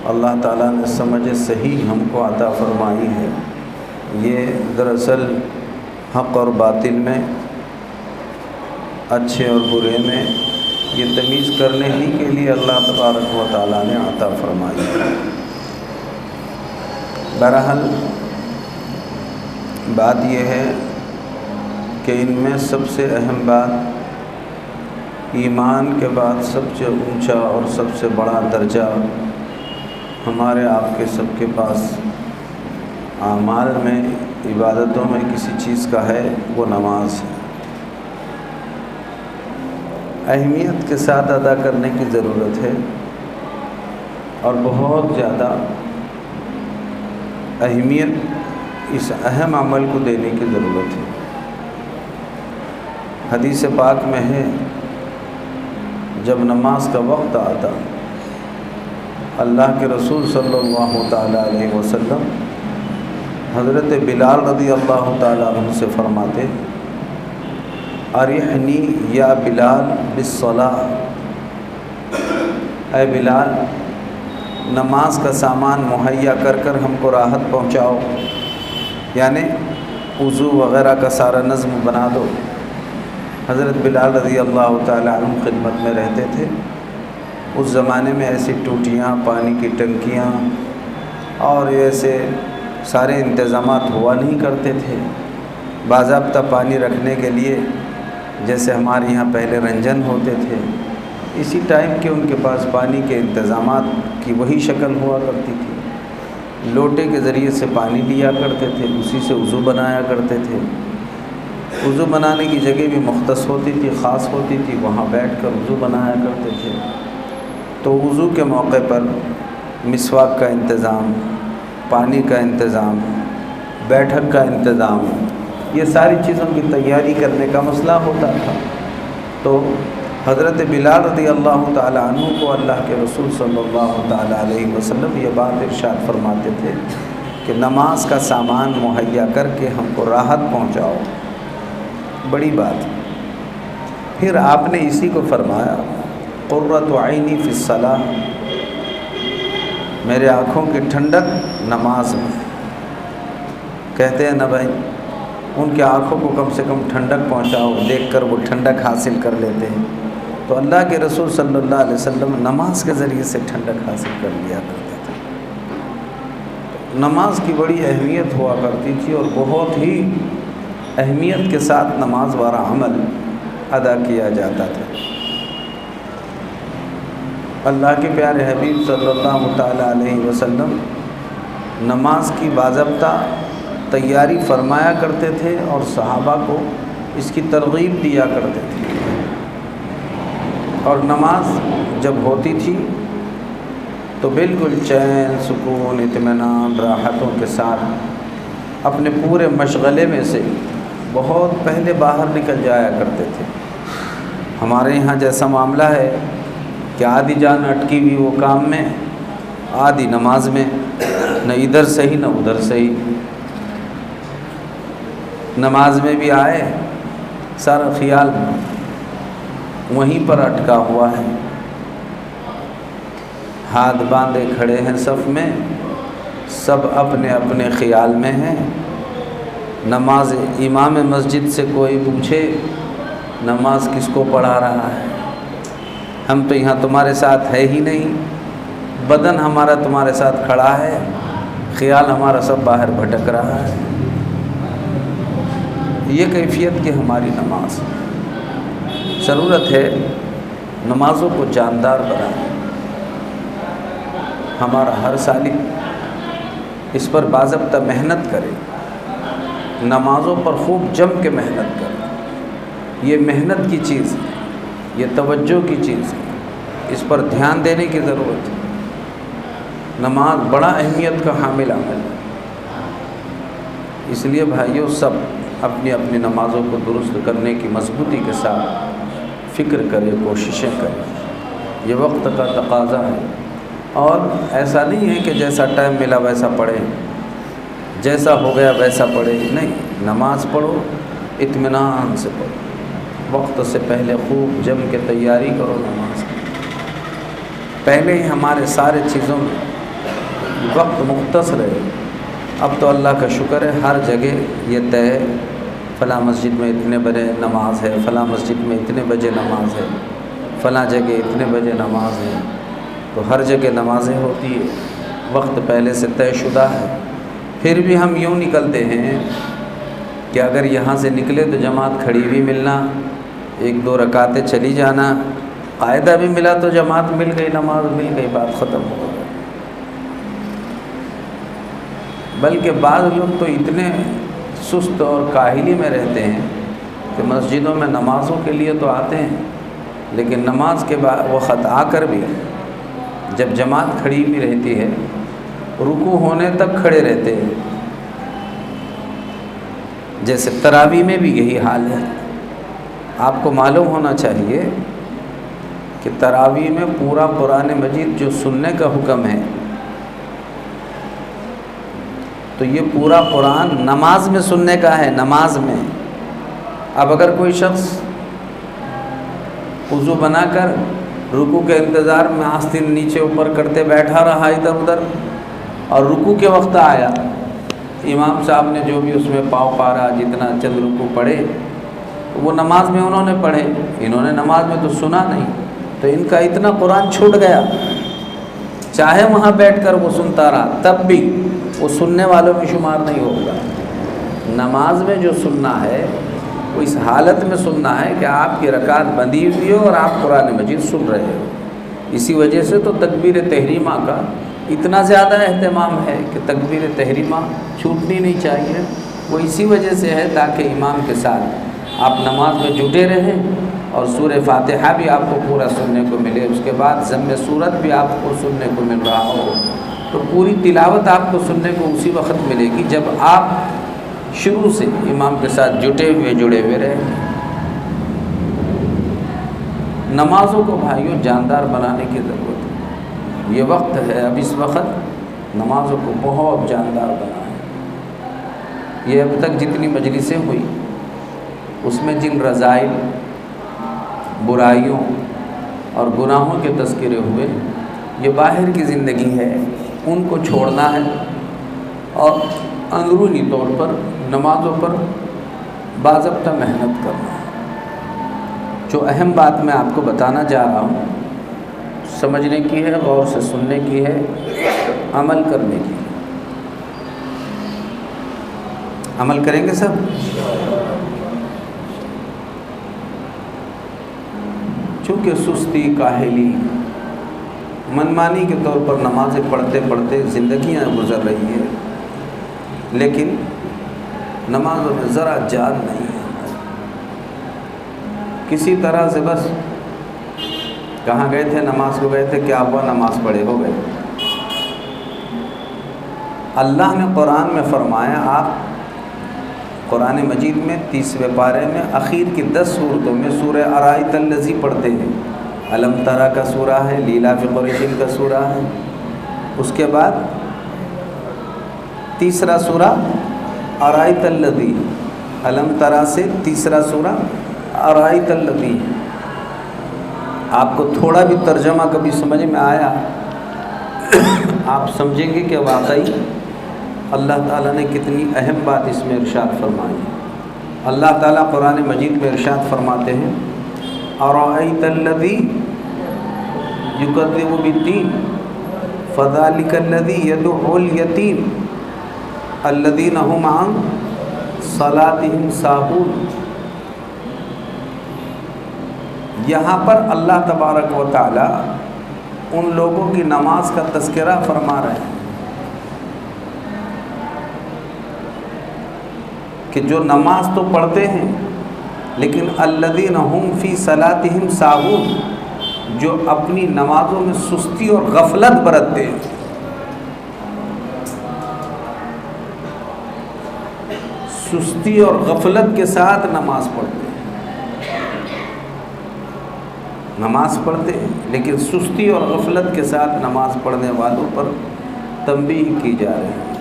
اللہ تعالیٰ نے سمجھ صحیح ہم کو عطا فرمائی ہے، یہ دراصل حق اور باطل میں، اچھے اور برے میں یہ تمیز کرنے ہی کے لیے اللہ تبارک و تعالیٰ نے عطا فرمائی ہے۔ بہرحال بات یہ ہے کہ ان میں سب سے اہم بات، ایمان کے بعد سب سے اونچا اور سب سے بڑا درجہ ہمارے آپ کے سب کے پاس اعمال میں، عبادتوں میں کسی چیز کا ہے، وہ نماز ہے۔ اہمیت کے ساتھ ادا کرنے کی ضرورت ہے اور بہت زیادہ اہمیت اس اہم عمل کو دینے کی ضرورت ہے۔ حدیث پاک میں ہے، جب نماز کا وقت آتا، اللہ کے رسول صلی اللہ تعالیٰ علیہ وسلم حضرت بلال رضی اللہ تعالیٰ عنہ سے فرماتے، ارحنی یا بلال بالصلاۃ، اے بلال نماز کا سامان مہیا کر کر ہم کو راحت پہنچاؤ، یعنی وضو وغیرہ کا سارا نظم بنا دو۔ حضرت بلال رضی اللہ تعالیٰ عنہ خدمت میں رہتے تھے۔ اس زمانے میں ایسی ٹوٹیاں، پانی کی ٹنکیاں اور ایسے سارے انتظامات ہوا نہیں کرتے تھے۔ باضابطہ پانی رکھنے کے لیے جیسے ہمارے یہاں پہلے رنجن ہوتے تھے، اسی ٹائم کے ان کے پاس پانی کے انتظامات کی وہی شکل ہوا کرتی تھی۔ لوٹے کے ذریعے سے پانی لیا کرتے تھے، اسی سے وضو بنایا کرتے تھے۔ وضو بنانے کی جگہ بھی مختص ہوتی تھی، خاص ہوتی تھی، وہاں بیٹھ کر وضو بنایا کرتے تھے۔ تو وضو کے موقع پر مسواک کا انتظام، پانی کا انتظام، بیٹھک کا انتظام، یہ ساری چیزوں کی تیاری کرنے کا مسئلہ ہوتا تھا۔ تو حضرت بلال رضی اللہ تعالیٰ عنہ کو اللہ کے رسول صلی اللہ تعالیٰ علیہ وسلم یہ بات ارشاد فرماتے تھے کہ نماز کا سامان مہیا کر کے ہم کو راحت پہنچاؤ، بڑی بات۔ پھر آپ نے اسی کو فرمایا، قرۃ عینی فی الصلاۃ، میرے آنکھوں کی ٹھنڈک نماز میں۔ کہتے ہیں نا بھائی، ان کے آنکھوں کو کم سے کم ٹھنڈک پہنچاؤ، دیکھ کر وہ ٹھنڈک حاصل کر لیتے ہیں۔ تو اللہ کے رسول صلی اللہ علیہ وسلم نماز کے ذریعے سے ٹھنڈک حاصل کر لیا کرتے تھے۔ نماز کی بڑی اہمیت ہوا کرتی تھی اور بہت ہی اہمیت کے ساتھ نماز والا عمل ادا کیا جاتا تھا۔ اللہ کے پیارے حبیب صلی اللہ تعالیٰ علیہ وسلم نماز کی باضابطہ تیاری فرمایا کرتے تھے اور صحابہ کو اس کی ترغیب دیا کرتے تھے۔ اور نماز جب ہوتی تھی تو بالکل چین، سکون، اطمینان، راحتوں کے ساتھ اپنے پورے مشغلے میں سے بہت پہلے باہر نکل جایا کرتے تھے۔ ہمارے یہاں جیسا معاملہ ہے کہ آدھی جان اٹکی ہوئی وہ کام میں، آدھی نماز میں، نہ ادھر صحیح نہ ادھر صحیح۔ نماز میں بھی آئے، سارا خیال وہیں پر اٹکا ہوا ہے، ہاتھ باندھے کھڑے ہیں صف میں، سب اپنے اپنے خیال میں ہیں۔ نماز امام مسجد سے کوئی پوچھے نماز کس کو پڑھا رہا ہے، ہم تو یہاں تمہارے ساتھ ہے ہی نہیں، بدن ہمارا تمہارے ساتھ کھڑا ہے، خیال ہمارا سب باہر بھٹک رہا ہے۔ یہ کیفیت کی ہماری نماز، ضرورت ہے نمازوں کو جاندار بنائیں۔ ہمارا ہر سالک اس پر باضابطہ محنت کرے، نمازوں پر خوب جم کے محنت کرے۔ یہ محنت کی چیز ہے، یہ توجہ کی چیز ہے، اس پر دھیان دینے کی ضرورت ہے۔ نماز بڑا اہمیت کا حامل عمل ہے، اس لیے بھائیوں سب اپنی اپنی نمازوں کو درست کرنے کی مضبوطی کے ساتھ فکر کرے، کوششیں کریں۔ یہ وقت کا تقاضا ہے اور ایسا نہیں ہے کہ جیسا ٹائم ملا ویسا پڑھے، جیسا ہو گیا ویسا پڑھے، نہیں، نماز پڑھو، اطمینان سے پڑھو، وقت سے پہلے خوب جم کے تیاری کرو نماز کی۔ پہلے ہی ہمارے سارے چیزوں میں وقت مختصر ہے. اب تو اللہ کا شکر ہے ہر جگہ یہ طے ہے فلاں مسجد میں اتنے بجے نماز ہے، فلاں مسجد میں اتنے بجے نماز ہے، فلاں جگہ اتنے بجے نماز ہے. تو ہر جگہ نمازیں ہوتی ہے، وقت پہلے سے طے شدہ ہے. پھر بھی ہم یوں نکلتے ہیں کہ اگر یہاں سے نکلے تو جماعت کھڑی بھی ملنا، 1-2 رکعتیں چلی جانا، قاعدہ بھی ملا تو جماعت مل گئی، نماز مل گئی، بات ختم ہو گئی. بلکہ بعض لوگ تو اتنے سست اور کاہلی میں رہتے ہیں کہ مسجدوں میں نمازوں کے لیے تو آتے ہیں، لیکن نماز کے بعد وہ خط آ کر بھی جب جماعت کھڑی بھی رہتی ہے رکوع ہونے تک کھڑے رہتے ہیں. جیسے تراویح میں بھی یہی حال ہے. آپ کو معلوم ہونا چاہیے کہ تراویح میں پورا قرآن مجید جو سننے کا حکم ہے، تو یہ پورا قرآن نماز میں سننے کا ہے، نماز میں. اب اگر کوئی شخص وضو بنا کر رکوع کے انتظار میں آستین نیچے اوپر کرتے بیٹھا رہا ادھر ادھر، اور رکوع کے وقت آیا، امام صاحب نے جو بھی اس میں پاؤ پارا جتنا چند رکوع پڑھے وہ نماز میں انہوں نے پڑھے، انہوں نے نماز میں تو سنا نہیں، تو ان کا اتنا قرآن چھوٹ گیا. چاہے وہاں بیٹھ کر وہ سنتا رہا تب بھی وہ سننے والوں میں شمار نہیں ہوگا. نماز میں جو سننا ہے وہ اس حالت میں سننا ہے کہ آپ کی رکعت بندھی ہوئی ہو اور آپ قرآن مجید سن رہے ہو. اسی وجہ سے تو تکبیر تحریمہ کا اتنا زیادہ اہتمام ہے کہ تکبیر تحریمہ چھوٹنی نہیں چاہیے. وہ اسی وجہ سے ہے تاکہ امام کے ساتھ آپ نماز میں جٹے رہیں اور سورہ فاتحہ بھی آپ کو پورا سننے کو ملے، اس کے بعد ضم سورت بھی آپ کو سننے کو مل رہا ہو. تو پوری تلاوت آپ کو سننے کو اسی وقت ملے گی جب آپ شروع سے امام کے ساتھ جڑے ہوئے رہیں. نمازوں کو بھائیوں جاندار بنانے کی ضرورت ہے. یہ وقت ہے اب اس وقت نمازوں کو بہت جاندار بنائیں. یہ اب تک جتنی مجلسیں ہوئی اس میں جن رذائل، برائیوں اور گناہوں کے تذکرے ہوئے، یہ باہر کی زندگی ہے، ان کو چھوڑنا ہے اور اندرونی طور پر نمازوں پر باضابطہ محنت کرنا ہے. جو اہم بات میں آپ کو بتانا جا رہا ہوں سمجھنے کی ہے، غور سے سننے کی ہے، عمل کرنے کی ہے. عمل کریں گے سب؟ چونکہ سستی، کاہلی، منمانی کے طور پر نمازیں پڑھتے پڑھتے زندگیاں گزر رہی ہیں، لیکن نمازوں میں ذرا جان نہیں ہے. کسی طرح سے بس کہاں گئے تھے، نماز کو گئے تھے، کیا ہوا، نماز پڑھے ہو گئے. اللہ نے قرآن میں فرمایا، آپ قرآن مجید میں 30ویں پارے میں آخر کی 10 سورتوں میں سورہ ارائیت الذی پڑھتے ہیں. الم ترا کا سورہ ہے، لیلاف قریش کا سورہ ہے، اس کے بعد تیسرا سورہ ارائیت الذی، الم ترا سے تیسرا سورہ ارائیت الذی. آپ کو تھوڑا بھی ترجمہ کبھی سمجھ میں آیا آپ سمجھیں گے کہ واقعی اللہ تعالیٰ نے کتنی اہم بات اس میں ارشاد فرمائی. اللہ تعالیٰ قرآن مجید میں ارشاد فرماتے ہیں، ارأیت الذی یکذب بالدین فذلک الذی یدعو الیتیم الذین هم عن صلاتهم ساہون. یہاں پر اللہ تبارک و تعالی ان لوگوں کی نماز کا تذکرہ فرما رہے ہیں کہ جو نماز تو پڑھتے ہیں لیکن الذین هم فی صلاتهم ساہون، جو اپنی نمازوں میں سستی اور غفلت برتتے ہیں. سستی اور غفلت کے ساتھ نماز پڑھتے ہیں، نماز پڑھتے ہیں لیکن سستی اور غفلت کے ساتھ نماز پڑھنے والوں پر تنبیہ کی جا رہی ہے.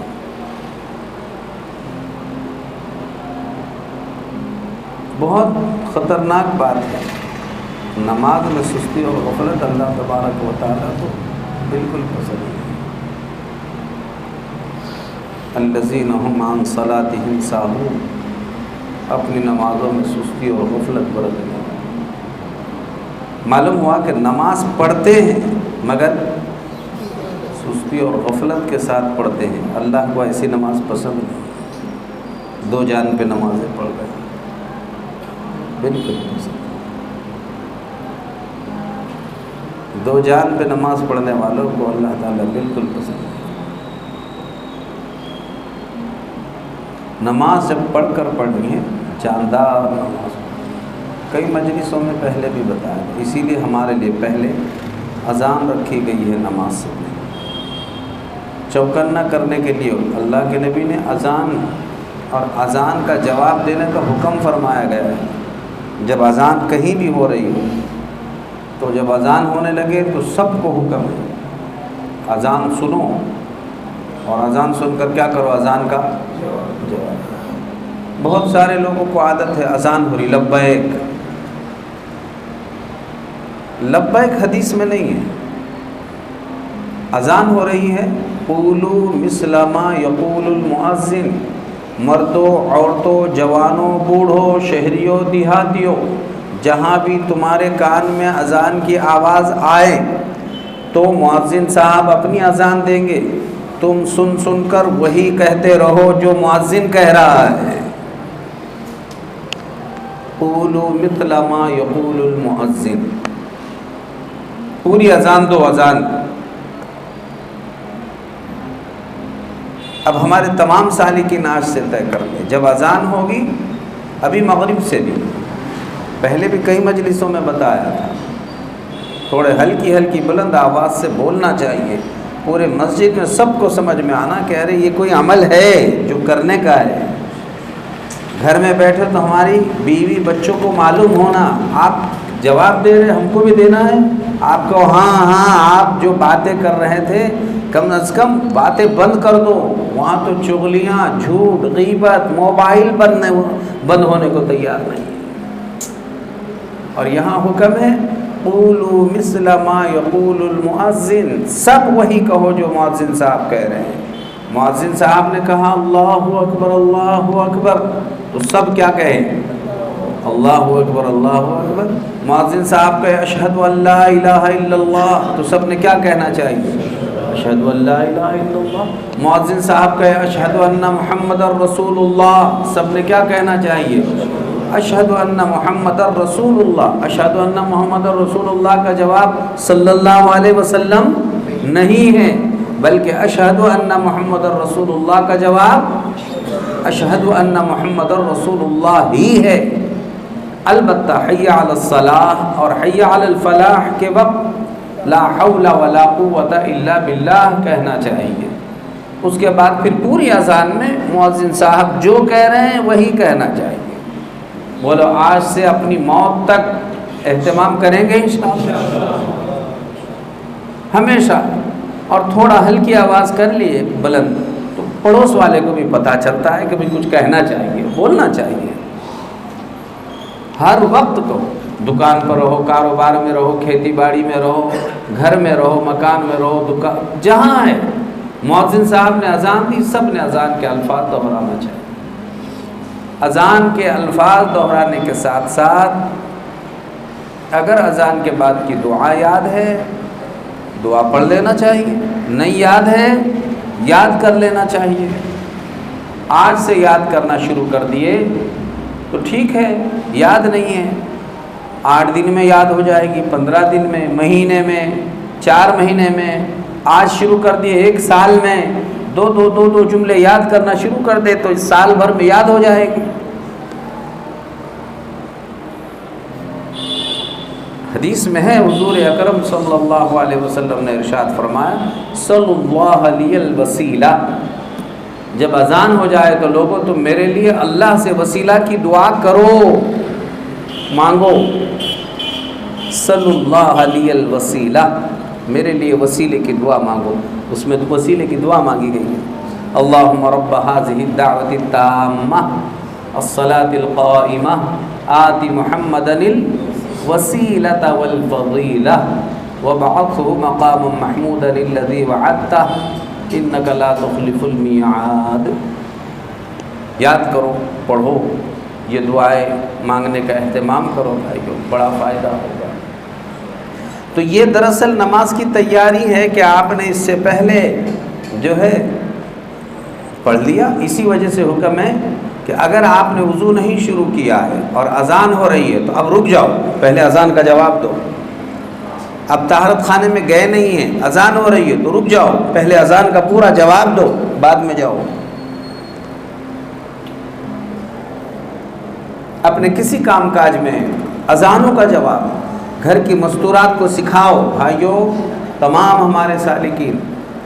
بہت خطرناک بات ہے. نماز میں سستی اور غفلت اللہ تبارک و تعالیٰ کو بالکل پسند نہیں. الذین هم عن صلاتهم ساہون، اپنی نمازوں میں سستی اور غفلت برتنے والے۔ معلوم ہوا کہ نماز پڑھتے ہیں مگر سستی اور غفلت کے ساتھ پڑھتے ہیں۔ اللہ کو ایسی نماز پسند نہیں، دو جان پہ نمازیں پڑھ رہے ہیں، بالکل پسند۔ دو جان پہ نماز پڑھنے والوں کو اللہ تعالیٰ بالکل پسند ہے۔ نماز جب پڑھ کر پڑھنی ہے، جاندار نماز۔ کئی مجلسوں میں پہلے بھی بتایا، اسی لیے ہمارے لیے پہلے اذان رکھی گئی ہے نماز سے پہلے، چوکنا کرنے کے لیے۔ اللہ کے نبی نے اذان اور اذان کا جواب دینے کا حکم فرمایا گیا ہے۔ جب اذان کہیں بھی ہو رہی ہو تو جب اذان ہونے لگے تو سب کو حکم ہے اذان سنو، اور اذان سن کر کیا کرو؟ اذان کا جواب۔ بہت سارے لوگوں کو عادت ہے اذان ہو رہی لبیک، لبیک حدیث میں نہیں ہے۔ اذان ہو رہی ہے، قولوا مثل ما یقول المؤذن، مردوں، عورتوں، جوانوں، بوڑھوں، شہریوں، دیہاتیوں، جہاں بھی تمہارے کان میں اذان کی آواز آئے تو مؤذن صاحب اپنی اذان دیں گے، تم سن سن کر وہی کہتے رہو جو مؤذن کہہ رہا ہے۔ قولوا مثل ما یقول المؤذن، پوری اذان دو اذان۔ اب ہمارے تمام سالکین آج سے طے کر لیں، جب اذان ہوگی، ابھی مغرب سے بھی پہلے بھی کئی مجلسوں میں بتایا تھا، تھوڑے ہلکی بلند آواز سے بولنا چاہیے، پورے مسجد میں سب کو سمجھ میں آنا کہ ارے یہ کوئی عمل ہے جو کرنے کا ہے۔ گھر میں بیٹھے تو ہماری بیوی بچوں کو معلوم ہونا، آپ جواب دے رہے، ہم کو بھی دینا ہے۔ آپ کو ہاں آپ جو باتیں کر رہے تھے کم از کم باتیں بند کر دو، وہاں تو چغلیاں، جھوٹ، غیبت، موبائل بند ہونے کو تیار نہیں۔ اور یہاں حکم ہے قولوا مثل ما یقول المؤذن، سب وہی کہو جو مؤذن صاحب کہہ رہے ہیں۔ مؤذن صاحب نے کہا اللہ اکبر اللہ اکبر، تو سب کیا کہیں؟ اللہ اکبر اللہ اکبر۔ مؤذن صاحب کہے اشہد ان لا الہ الا اللہ، تو سب نے کیا کہنا چاہیے؟ اشہد ان لا الہ الا اللہ۔ مؤذن صاحب کہے اشہد ان محمد رسول اللہ، سب نے کیا کہنا چاہیے؟ اشہد ان محمد رسول اللہ۔ اشہد ان محمد رسول اللہ کا جواب صلی اللہ علیہ وسلم نہیں ہے، بلکہ اشہد ان محمد رسول اللہ کا جواب اشہد ان محمد رسول اللہ ہی ہے۔ البتہ حی علی الصلاح اور حی علی الفلاح کے وقت لا حول ولا قوت الا باللہ کہنا چاہیے۔ اس کے بعد پھر پوری اذان میں مؤذن صاحب جو کہہ رہے ہیں وہی کہنا چاہیے۔ بولو آج سے اپنی موت تک اہتمام کریں گے انشاءاللہ، ہمیشہ۔ اور تھوڑا ہلکی آواز کر لیے بلند تو پڑوس والے کو بھی پتہ چلتا ہے کہ بھی کچھ کہنا چاہیے، بولنا چاہیے۔ ہر وقت کو دکان پر رہو، کاروبار میں رہو، کھیتی باڑی میں رہو، گھر میں رہو، مکان میں رہو، دکان جہاں ہے، مؤذن صاحب نے اذان دی، سب نے اذان کے الفاظ دہرانا چاہیے۔ اذان کے الفاظ دہرانے کے ساتھ ساتھ اگر اذان کے بعد کی دعا یاد ہے دعا پڑھ لینا چاہیے، نہیں یاد ہے یاد کر لینا چاہیے۔ آج سے یاد کرنا شروع کر دیے تو ٹھیک ہے، یاد نہیں ہے 8 دن میں یاد ہو جائے گی، 15 دن میں، مہینے میں، 4 مہینے میں۔ آج شروع کر دیے 1 سال میں دو جملے یاد کرنا شروع کر دے تو اس سال بھر میں یاد ہو جائے گی۔ حدیث میں ہے حضور اکرم صلی اللہ علیہ وسلم نے ارشاد فرمایا صلی اللہ علیہ الوسیلہ، جب اذان ہو جائے تو لوگوں تم میرے لیے اللہ سے وسیلہ کی دعا کرو، مانگو۔ صلی اللہ علیہ الوسیلہ، میرے لیے وسیلے کی دعا مانگو۔ اس میں وسیلے کی دعا مانگی گئی ہے، اللہم رب هذه الدعوة التامة الصلاة القائمة آت محمدا الوسیلة والفضیلة وابعثه مقاما محمودا الذي وعدته۔ انک لا تخلف المیعاد. یاد کرو، پڑھو، یہ دعائیں مانگنے کا اہتمام کرو بھائیو، بڑا فائدہ ہوگا. تو یہ دراصل نماز کی تیاری ہے کہ آپ نے اس سے پہلے جو ہے پڑھ لیا. اسی وجہ سے حکم ہے کہ اگر آپ نے وضو نہیں شروع کیا ہے اور اذان ہو رہی ہے تو اب رک جاؤ، پہلے اذان کا جواب دو. اب طہارت خانے میں گئے نہیں ہیں، اذان ہو رہی ہے تو رک جاؤ، پہلے اذان کا پورا جواب دو، بعد میں جاؤ. اپنے کسی کام کاج میں اذانوں کا جواب، گھر کی مستورات کو سکھاؤ. بھائیوں، تمام ہمارے سالکین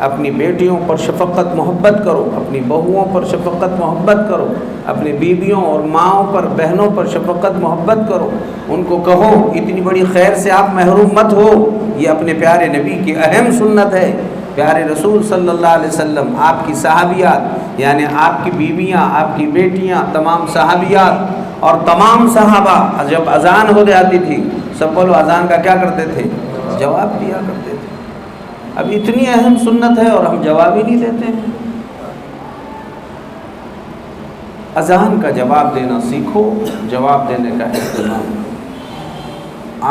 اپنی بیٹیوں پر شفقت محبت کرو، اپنی بہوؤں پر شفقت محبت کرو، اپنی بیویوں اور ماؤں پر، بہنوں پر شفقت محبت کرو. ان کو کہو اتنی بڑی خیر سے آپ محروم مت ہو. یہ اپنے پیارے نبی کی اہم سنت ہے. پیارے رسول صلی اللہ علیہ وسلم، آپ کی صحابیات یعنی آپ کی بیویاں، آپ کی بیٹیاں، تمام صحابیات اور تمام صحابہ جب اذان ہو جاتی تھی سب بولو اذان کا کیا کرتے تھے؟ جواب دیا کرتے تھے. اب اتنی اہم سنت ہے اور ہم جواب ہی نہیں دیتے ہیں. اذان کا جواب دینا سیکھو، جواب دینے کا اہتمام.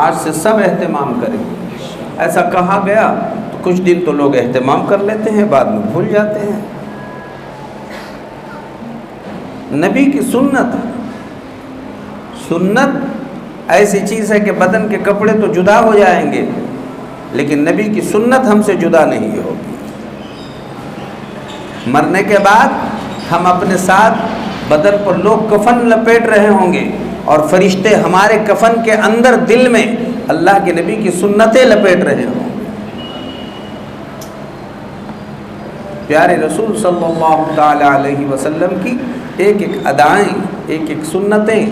آج سے سب اہتمام کریں. ایسا کہا گیا تو کچھ دن تو لوگ اہتمام کر لیتے ہیں، بعد میں بھول جاتے ہیں. نبی کی سنت، سنت ایسی چیز ہے کہ بدن کے کپڑے تو جدا ہو جائیں گے لیکن نبی کی سنت ہم سے جدا نہیں ہوگی. مرنے کے بعد ہم اپنے ساتھ بدن پر لوگ کفن لپیٹ رہے ہوں گے اور فرشتے ہمارے کفن کے اندر دل میں اللہ کے نبی کی سنتیں لپیٹ رہے ہوں گے. پیارے رسول صلی اللہ تعالی علیہ وسلم کی ایک ایک ادائیں، ایک ایک سنتیں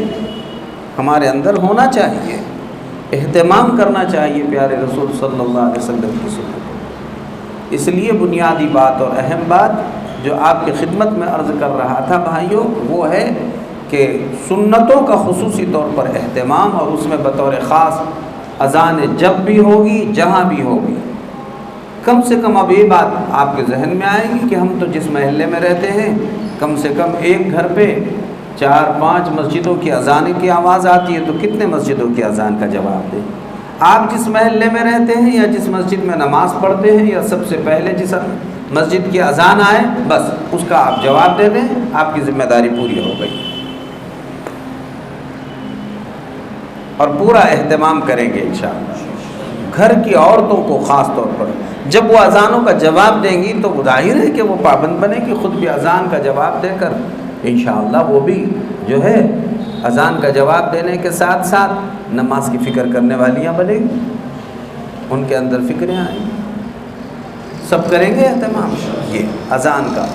ہمارے اندر ہونا چاہیے. اہتمام کرنا چاہیے پیارے رسول صلی اللہ علیہ وسلم کی سنت. اس لیے بنیادی بات اور اہم بات جو آپ کی خدمت میں عرض کر رہا تھا بھائیوں، وہ ہے کہ سنتوں کا خصوصی طور پر اہتمام، اور اس میں بطور خاص اذان جب بھی ہوگی، جہاں بھی ہوگی. کم سے کم اب یہ بات آپ کے ذہن میں آئے گی کہ ہم تو جس محلے میں رہتے ہیں کم سے کم ایک گھر پہ 4-5 مسجدوں کی اذان کی آواز آتی ہے، تو کتنے مسجدوں کی اذان کا جواب دیں. آپ جس محلے میں رہتے ہیں یا جس مسجد میں نماز پڑھتے ہیں یا سب سے پہلے جس مسجد کی اذان آئے بس اس کا آپ جواب دے دیں، آپ کی ذمہ داری پوری ہو گئی. اور پورا اہتمام کریں گے انشاءاللہ. گھر کی عورتوں کو خاص طور پر جب وہ اذانوں کا جواب دیں گی تو ظاہر ہے کہ وہ پابند بنے گی، خود بھی اذان کا جواب دے کر انشاءاللہ وہ بھی جو ہے اذان کا جواب دینے کے ساتھ ساتھ نماز کی فکر کرنے والیاں بنے گی. ان کے اندر فکریں آئیں گی. سب کریں گے اہتمام یہ اذان کا.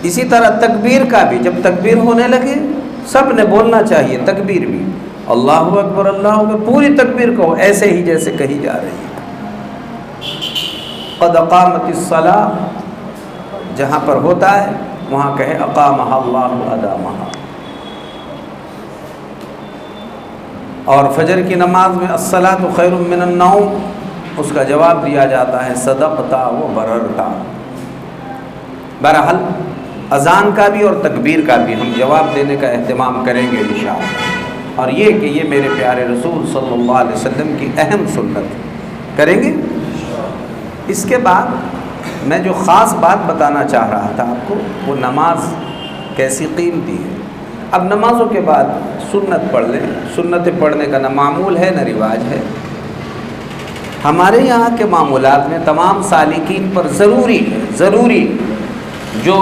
اسی طرح تکبیر کا بھی، جب تکبیر ہونے لگے سب نے بولنا چاہیے تکبیر بھی. اللہ اکبر، اللہ اکبر، پوری تکبیر کہو ایسے ہی جیسے کہی جا رہی ہے. قد اقامت الصلاۃ جہاں پر ہوتا ہے وہاں کہے اقامہ اللہ ادامہ. اور فجر کی نماز میں الصلاۃ خیر من النوم، اس کا جواب دیا جاتا ہے صدقتا و بررتا. بہرحال اذان کا بھی اور تکبیر کا بھی ہم جواب دینے کا اہتمام کریں گے انشاءاللہ. اور یہ کہ یہ میرے پیارے رسول صلی اللہ علیہ وسلم کی اہم سنت کریں گے. اس کے بعد میں جو خاص بات بتانا چاہ رہا تھا آپ کو، وہ نماز کیسی قیمتی ہے. اب نمازوں کے بعد سنت پڑھ لیں. سنتیں پڑھنے کا نہ معمول ہے نہ رواج ہے. ہمارے یہاں کے معمولات میں تمام سالکین پر ضروری جو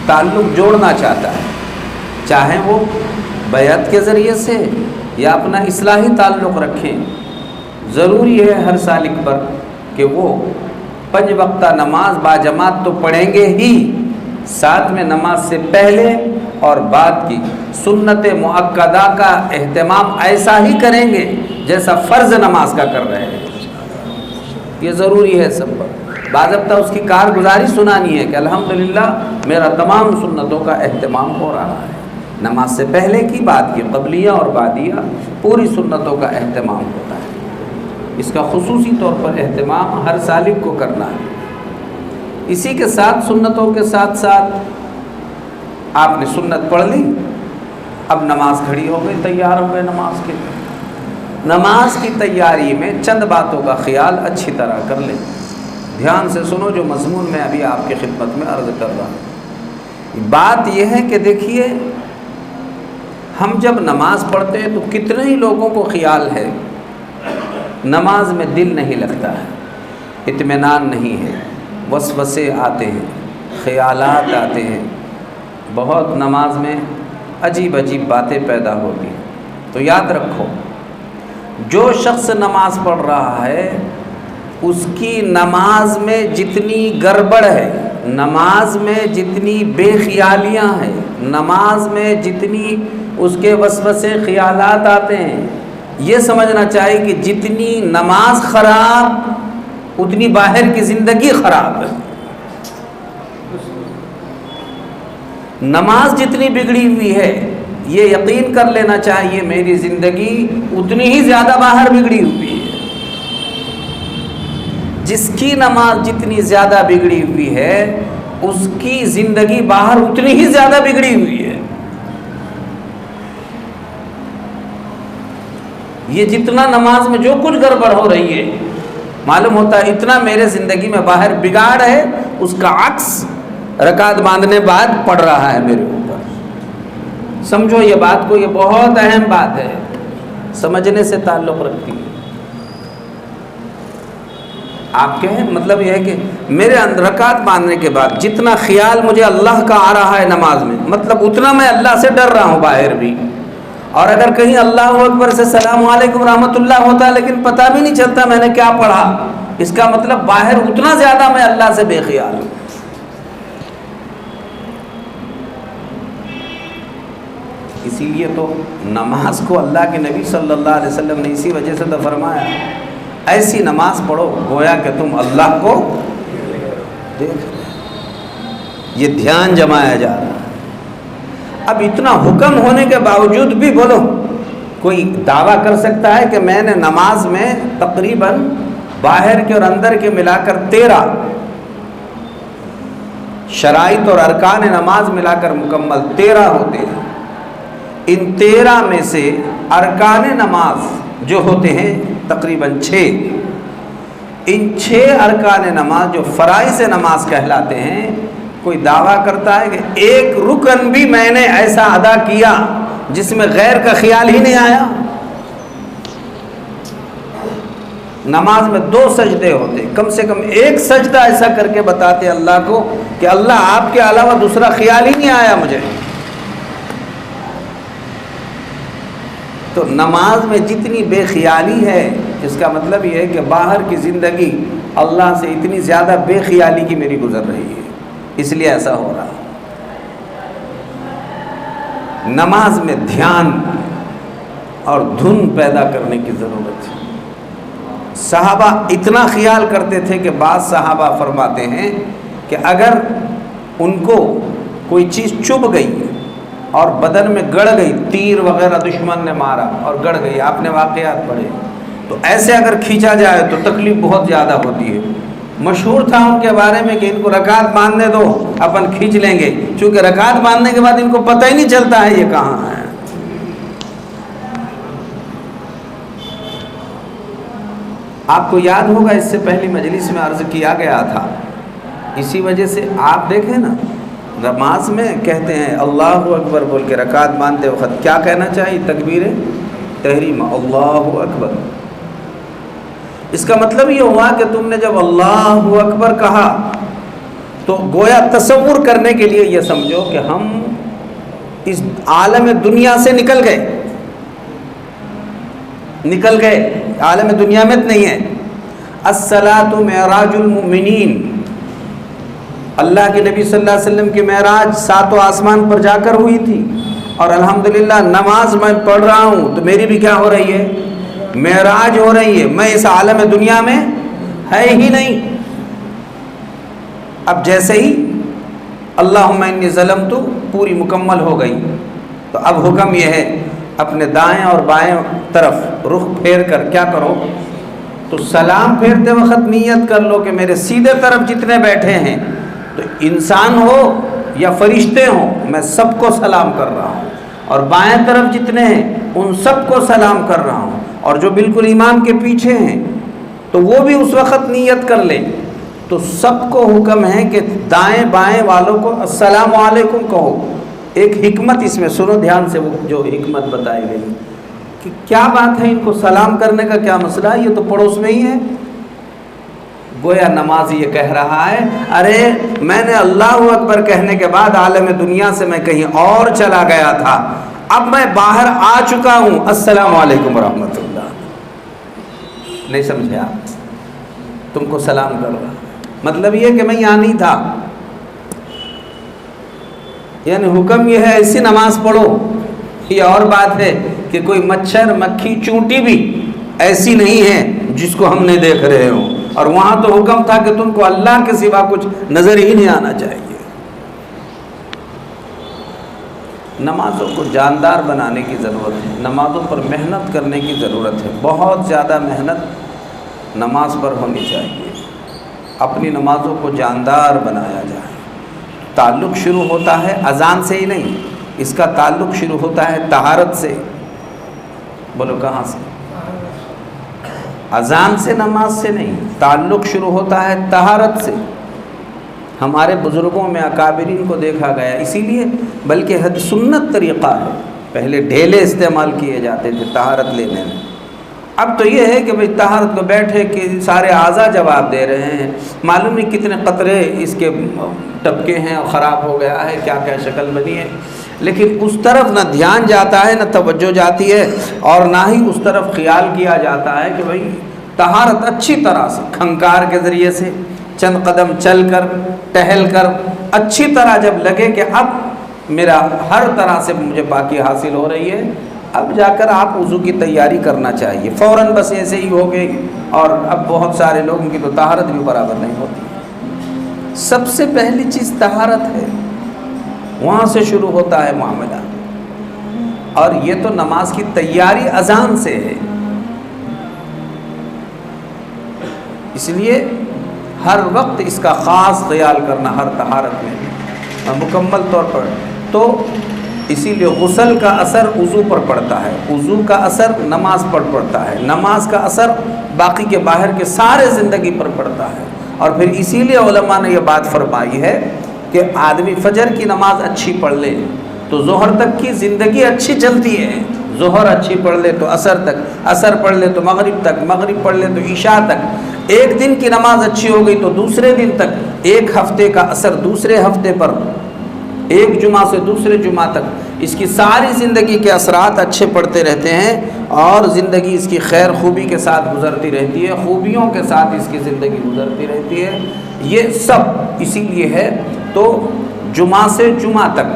تعلق جوڑنا چاہتا ہے، چاہے وہ بیعت کے ذریعے سے یا اپنا اصلاحی تعلق رکھیں، ضروری ہے ہر سالک پر کہ وہ 5 وقتہ نماز باجماعت تو پڑھیں گے ہی، ساتھ میں نماز سے پہلے اور بعد کی سنت مؤکدہ کا اہتمام ایسا ہی کریں گے جیسا فرض نماز کا کر رہے ہیں. یہ ضروری ہے سب پر. باضابطہ اس کی کارگزاری سنانی ہے کہ الحمدللہ میرا تمام سنتوں کا اہتمام ہو رہا ہے. نماز سے پہلے کی، بعد کی، قبلیہ اور بعدیہ، پوری سنتوں کا اہتمام ہوتا ہے. اس کا خصوصی طور پر اہتمام ہر سالک کو کرنا ہے. اسی کے ساتھ سنتوں کے ساتھ ساتھ آپ نے سنت پڑھ لی، اب نماز کھڑی ہو گئی، تیار ہو گئے نماز کے لیے۔ نماز کی تیاری میں چند باتوں کا خیال اچھی طرح کر لیں، دھیان سے سنو جو مضمون میں ابھی آپ کی خدمت میں عرض کر رہا ہوں۔ بات یہ ہے کہ دیکھیے، ہم جب نماز پڑھتے ہیں تو کتنے ہی لوگوں کو خیال ہے نماز میں دل نہیں لگتا ہے، اطمینان نہیں ہے، وسوسے آتے ہیں، خیالات آتے ہیں، بہت نماز میں عجیب عجیب باتیں پیدا ہوتی ہیں۔ تو یاد رکھو، جو شخص نماز پڑھ رہا ہے اس کی نماز میں جتنی گڑبڑ ہے، نماز میں جتنی بے خیالیاں ہیں، نماز میں جتنی اس کے وسوسے خیالات آتے ہیں، یہ سمجھنا چاہیے کہ جتنی نماز خراب اتنی باہر کی زندگی خراب ہے۔ نماز جتنی بگڑی ہوئی ہے، یہ یقین کر لینا چاہیے میری زندگی اتنی ہی زیادہ باہر بگڑی ہوئی ہے۔ جس کی نماز جتنی زیادہ بگڑی ہوئی ہے اس کی زندگی باہر اتنی ہی زیادہ بگڑی ہوئی ہے۔ یہ جتنا نماز میں جو کچھ گڑبڑ ہو رہی ہے، معلوم ہوتا ہے اتنا میرے زندگی میں باہر بگاڑ ہے، اس کا عکس رکعت باندھنے بعد پڑ رہا ہے میرے اوپر۔ سمجھو یہ بات کو، یہ بہت اہم بات ہے، سمجھنے سے تعلق رکھتی ہے۔ آپ کہیں مطلب یہ ہے کہ میرے اندر رکعت باندھنے کے بعد جتنا خیال مجھے اللہ کا آ رہا ہے نماز میں، مطلب اتنا میں اللہ سے ڈر رہا ہوں باہر بھی، اور اگر کہیں اللہ اکبر سے السلام علیکم رحمۃ اللہ ہوتا ہے لیکن پتہ بھی نہیں چلتا میں نے کیا پڑھا، اس کا مطلب باہر اتنا زیادہ میں اللہ سے بے خیال ہوں۔ اسی لیے تو نماز کو اللہ کے نبی صلی اللہ علیہ وسلم نے اسی وجہ سے تو فرمایا، ایسی نماز پڑھو گویا کہ تم اللہ کو دیکھ۔ یہ دھیان جمایا جا رہا ہے۔ اب اتنا حکم ہونے کے باوجود بھی بولو، کوئی دعویٰ کر سکتا ہے کہ میں نے نماز میں تقریباً باہر کے اور اندر کے ملا کر 13 شرائط اور ارکان نماز ملا کر مکمل 13 ہوتے ہیں، ان 13 میں سے ارکان نماز جو ہوتے ہیں تقریباً 6، ان 6 ارکان نماز جو فرائض نماز کہلاتے ہیں، کوئی دعویٰ کرتا ہے کہ ایک رکن بھی میں نے ایسا ادا کیا جس میں غیر کا خیال ہی نہیں آیا۔ نماز میں 2 سجدے ہوتے، کم سے کم ایک سجدہ ایسا کر کے بتاتے اللہ کو کہ اللہ آپ کے علاوہ دوسرا خیال ہی نہیں آیا مجھے۔ تو نماز میں جتنی بے خیالی ہے، اس کا مطلب یہ ہے کہ باہر کی زندگی اللہ سے اتنی زیادہ بے خیالی کی میری گزر رہی ہے، اس لیے ایسا ہو رہا ہے۔ نماز میں دھیان اور دھن پیدا کرنے کی ضرورت ہے۔ صحابہ اتنا خیال کرتے تھے کہ بعض صحابہ فرماتے ہیں کہ اگر ان کو کوئی چیز چبھ گئی اور بدن میں گڑ گئی، تیر وغیرہ دشمن نے مارا اور گڑ گئی، آپ نے واقعات پڑھے، تو ایسے اگر کھینچا جائے تو تکلیف بہت زیادہ ہوتی ہے۔ مشہور تھا ان کے بارے میں کہ ان کو رکعت باندھنے دو، اپن کھینچ لیں گے، چونکہ رکعت باندھنے کے بعد ان کو پتہ ہی نہیں چلتا ہے یہ کہاں ہے۔ آپ کو یاد ہوگا اس سے پہلی مجلس میں عرض کیا گیا تھا، اسی وجہ سے آپ دیکھیں نا، نماز میں کہتے ہیں اللہ اکبر بول کے رکعت باندھتے وقت کیا کہنا چاہیے؟ تکبیر تحریمہ، اللہ اکبر۔ اس کا مطلب یہ ہوا کہ تم نے جب اللہ اکبر کہا تو گویا تصور کرنے کے لیے یہ سمجھو کہ ہم اس عالم دنیا سے نکل گئے، عالم دنیا میں نہیں ہے۔ الصلاۃ معراج المؤمنین، اللہ کے نبی صلی اللہ علیہ وسلم کی معراج 7 آسمان پر جا کر ہوئی تھی، اور الحمدللہ نماز میں پڑھ رہا ہوں تو میری بھی کیا ہو رہی ہے؟ معراج ہو رہی ہے، میں اس عالم دنیا میں ہے ہی نہیں۔ اب جیسے ہی اللہم انی ظلمت پوری مکمل ہو گئی، تو اب حکم یہ ہے اپنے دائیں اور بائیں طرف رخ پھیر کر کیا کرو؟ تو سلام پھیرتے وقت نیت کر لو کہ میرے سیدھے طرف جتنے بیٹھے ہیں، تو انسان ہو یا فرشتے ہوں، میں سب کو سلام کر رہا ہوں، اور بائیں طرف جتنے ہیں ان سب کو سلام کر رہا ہوں، اور جو بالکل امام کے پیچھے ہیں تو وہ بھی اس وقت نیت کر لیں۔ تو سب کو حکم ہے کہ دائیں بائیں والوں کو السلام علیکم کہو۔ ایک حکمت اس میں سنو دھیان سے، وہ جو حکمت بتائی گئی کہ کیا بات ہے، ان کو سلام کرنے کا کیا مسئلہ ہے، یہ تو پڑوس میں ہی ہے۔ گویا نمازی یہ کہہ رہا ہے، ارے میں نے اللہ اکبر کہنے کے بعد عالم دنیا سے میں کہیں اور چلا گیا تھا، اب میں باہر آ چکا ہوں، السلام علیکم ورحمۃ اللہ۔ نہیں سمجھے آپ؟ تم کو سلام کر رہا، مطلب یہ کہ میں یہاں نہیں تھا، یعنی حکم یہ ہے ایسی نماز پڑھو۔ یہ اور بات ہے کہ کوئی مچھر مکھی چونٹی بھی ایسی نہیں ہے جس کو ہم نہیں دیکھ رہے ہوں، اور وہاں تو حکم تھا کہ تم کو اللہ کے سوا کچھ نظر ہی نہیں آنا چاہیے۔ نمازوں کو جاندار بنانے کی ضرورت ہے، نمازوں پر محنت کرنے کی ضرورت ہے، بہت زیادہ محنت نماز پر ہونی چاہیے، اپنی نمازوں کو جاندار بنایا جائے۔ تعلق شروع ہوتا ہے اذان سے ہی نہیں، اس کا تعلق شروع ہوتا ہے طہارت سے۔ بولو کہاں سے؟ اذان سے، نماز سے نہیں، تعلق شروع ہوتا ہے طہارت سے۔ ہمارے بزرگوں میں اکابرین کو دیکھا گیا، اسی لیے بلکہ سنت طریقہ ہے، پہلے ڈھیلے استعمال کیے جاتے تھے طہارت لینے میں۔ اب تو یہ ہے کہ بھئی طہارت کو بیٹھے کہ سارے اعضاء جواب دے رہے ہیں، معلوم نہیں کتنے قطرے اس کے ٹپکے ہیں اور خراب ہو گیا ہے، کیا کیا شکل بنی ہے، لیکن اس طرف نہ دھیان جاتا ہے، نہ توجہ جاتی ہے، اور نہ ہی اس طرف خیال کیا جاتا ہے کہ بھئی طہارت اچھی طرح سے کھنکار کے ذریعے سے چند قدم چل کر ٹہل کر اچھی طرح جب لگے کہ اب میرا ہر طرح سے مجھے پاکی حاصل ہو رہی ہے، اب جا کر آپ وضو کی تیاری کرنا چاہیے۔ فوراً بس ایسے ہی ہو گئی، اور اب بہت سارے لوگوں کی تو طہارت بھی برابر نہیں ہوتی۔ سب سے پہلی چیز طہارت ہے، وہاں سے شروع ہوتا ہے معاملہ، اور یہ تو نماز کی تیاری اذان سے ہے۔ اس لیے ہر وقت اس کا خاص خیال کرنا، ہر طہارت میں مکمل طور پر۔ تو اسی لیے غسل کا اثر وضو پر پڑتا ہے، وضو کا اثر نماز پر پڑتا ہے، نماز کا اثر باقی کے باہر کے سارے زندگی پر پڑتا ہے۔ اور پھر اسی لیے علماء نے یہ بات فرمائی ہے کہ آدمی فجر کی نماز اچھی پڑھ لے تو ظہر تک کی زندگی اچھی چلتی ہے، ظہر اچھی پڑھ لے تو عصر تک، عصر پڑھ لے تو مغرب تک، مغرب پڑھ لے تو عشاء تک، ایک دن کی نماز اچھی ہو گئی تو دوسرے دن تک، ایک ہفتے کا اثر دوسرے ہفتے پر، ایک جمعہ سے دوسرے جمعہ تک، اس کی ساری زندگی کے اثرات اچھے پڑتے رہتے ہیں، اور زندگی اس کی خیر خوبی کے ساتھ گزرتی رہتی ہے، خوبیوں کے ساتھ اس کی زندگی گزرتی رہتی ہے۔ یہ سب اسی لیے ہے۔ تو جمعہ سے جمعہ تک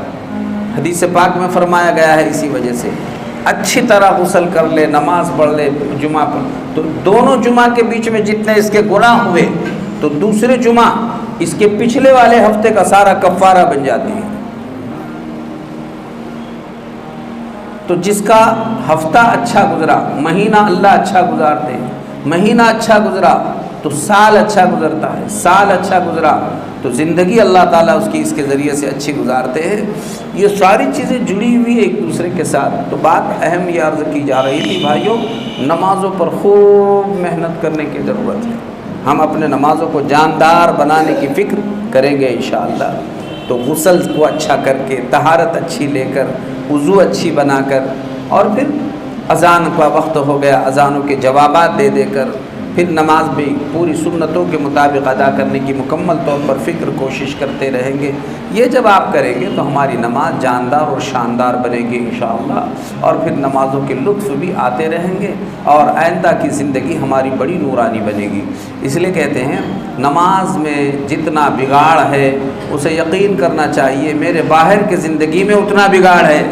حدیث پاک میں فرمایا گیا ہے، اسی وجہ سے اچھی طرح غسل کر لے، نماز پڑھ لے جمعہ پر، تو دونوں جمعہ کے بیچ میں جتنے اس کے گناہ ہوئے تو دوسرے جمعہ اس کے پچھلے والے ہفتے کا سارا کفارہ بن جاتی ہے۔ تو جس کا ہفتہ اچھا گزرا، مہینہ اللہ اچھا گزارتے، مہینہ اچھا گزرا تو سال اچھا گزرتا ہے، سال اچھا گزرا تو زندگی اللہ تعالیٰ اس کے ذریعے سے اچھی گزارتے ہیں۔ یہ ساری چیزیں جڑی ہوئی ایک دوسرے کے ساتھ۔ تو بات اہم یہ عرض کی جا رہی تھی بھائیوں، نمازوں پر خوب محنت کرنے کی ضرورت ہے۔ ہم اپنے نمازوں کو جاندار بنانے کی فکر کریں گے انشاءاللہ۔ تو غسل کو اچھا کر کے، طہارت اچھی لے کر، وضو اچھی بنا کر، اور پھر اذان کا وقت ہو گیا، اذانوں کے جوابات دے دے کر، پھر نماز بھی پوری سنتوں کے مطابق ادا کرنے کی مکمل طور پر فکر کوشش کرتے رہیں گے۔ یہ جب آپ کریں گے تو ہماری نماز جاندار اور شاندار بنے گی انشاءاللہ، اور پھر نمازوں کے لطف بھی آتے رہیں گے، اور آئندہ کی زندگی ہماری بڑی نورانی بنے گی۔ اس لیے کہتے ہیں نماز میں جتنا بگاڑ ہے اسے یقین کرنا چاہیے میرے باہر کی زندگی میں اتنا بگاڑ ہے۔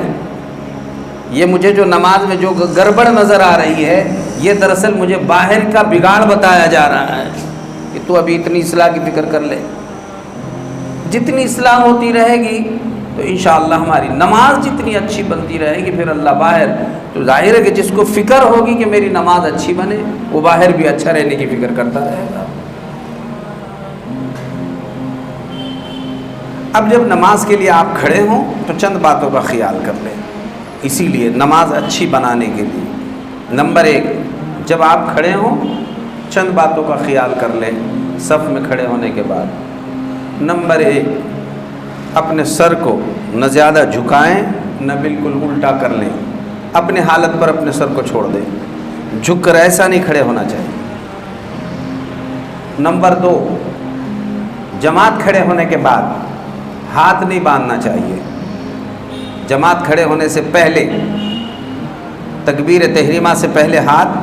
یہ مجھے جو نماز میں جو گڑبڑ نظر آ رہی ہے، یہ دراصل مجھے باہر کا بگاڑ بتایا جا رہا ہے کہ تو ابھی اتنی اصلاح کی فکر کر لے۔ جتنی اصلاح ہوتی رہے گی تو انشاءاللہ ہماری نماز جتنی اچھی بنتی رہے گی، پھر اللہ باہر تو ظاہر ہے کہ جس کو فکر ہوگی کہ میری نماز اچھی بنے، وہ باہر بھی اچھا رہنے کی فکر کرتا رہے گا۔ اب جب نماز کے لیے آپ کھڑے ہوں تو چند باتوں کا خیال کر لیں، اسی لیے نماز اچھی بنانے کے لیے نمبر 1، جب آپ کھڑے ہوں چند باتوں کا خیال کر لیں صف میں کھڑے ہونے کے بعد۔ نمبر 1، اپنے سر کو نہ زیادہ جھکائیں نہ بالکل الٹا کر لیں، اپنے حالت پر اپنے سر کو چھوڑ دیں، جھک کر ایسا نہیں کھڑے ہونا چاہیے۔ نمبر 2، جماعت کھڑے ہونے کے بعد ہاتھ نہیں باندھنا چاہیے۔ جماعت کھڑے ہونے سے پہلے، تکبیر تحریمہ سے پہلے ہاتھ،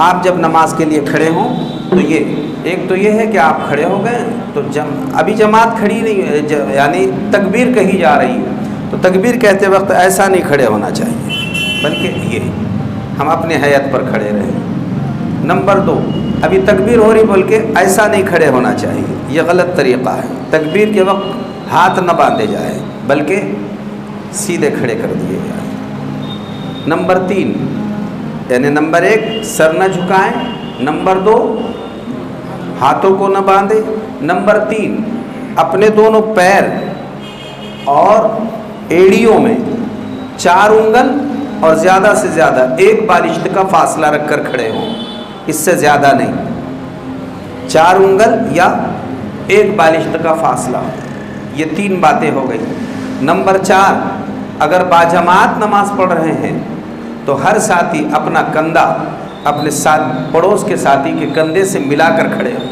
آپ جب نماز کے لیے کھڑے ہوں تو ایک تو یہ ہے کہ آپ کھڑے ہو گئے تو ابھی جماعت کھڑی نہیں ہے، یعنی تکبیر کہی جا رہی ہے، تو تکبیر کہتے وقت ایسا نہیں کھڑے ہونا چاہیے، بلکہ یہ ہم اپنے حیت پر کھڑے رہیں۔ نمبر 2، ابھی تکبیر ہو رہی بول کے ایسا نہیں کھڑے ہونا چاہیے، یہ غلط طریقہ ہے۔ تکبیر کے وقت ہاتھ نہ باندھے جائیں بلکہ سیدھے کھڑے کر دیے جائیں۔ نمبر 3، یعنی نمبر 1 سر نہ جھکائیں، نمبر 2 ہاتھوں کو نہ باندھیں، نمبر 3 اپنے دونوں پیر اور ایڑیوں میں 4 انگل اور زیادہ سے زیادہ 1 بالشت کا فاصلہ رکھ کر کھڑے ہوں، اس سے زیادہ نہیں، 4 انگل یا 1 بالشت کا فاصلہ۔ یہ 3 باتیں ہو گئی۔ نمبر 4، اگر باجماعت نماز پڑھ رہے ہیں تو ہر ساتھی اپنا کندھا اپنے پڑوس کے ساتھی کے کندھے سے ملا کر کھڑے ہو،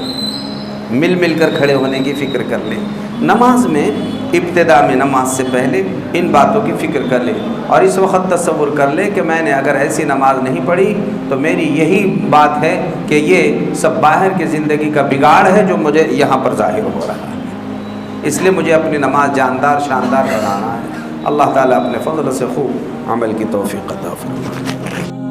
مل کر کھڑے ہونے کی فکر کر لیں۔ نماز میں ابتدا میں نماز سے پہلے ان باتوں کی فکر کر لیں، اور اس وقت تصور کر لیں کہ میں نے اگر ایسی نماز نہیں پڑھی تو میری یہی بات ہے کہ یہ سب باہر کی زندگی کا بگاڑ ہے جو مجھے یہاں پر ظاہر ہو رہا ہے، اس لیے مجھے اپنی نماز جاندار شاندار بنانا ہے۔ اللہ تعالیٰ اپنے فضل سے خوب عمل کی توفیق عطا فرمائے۔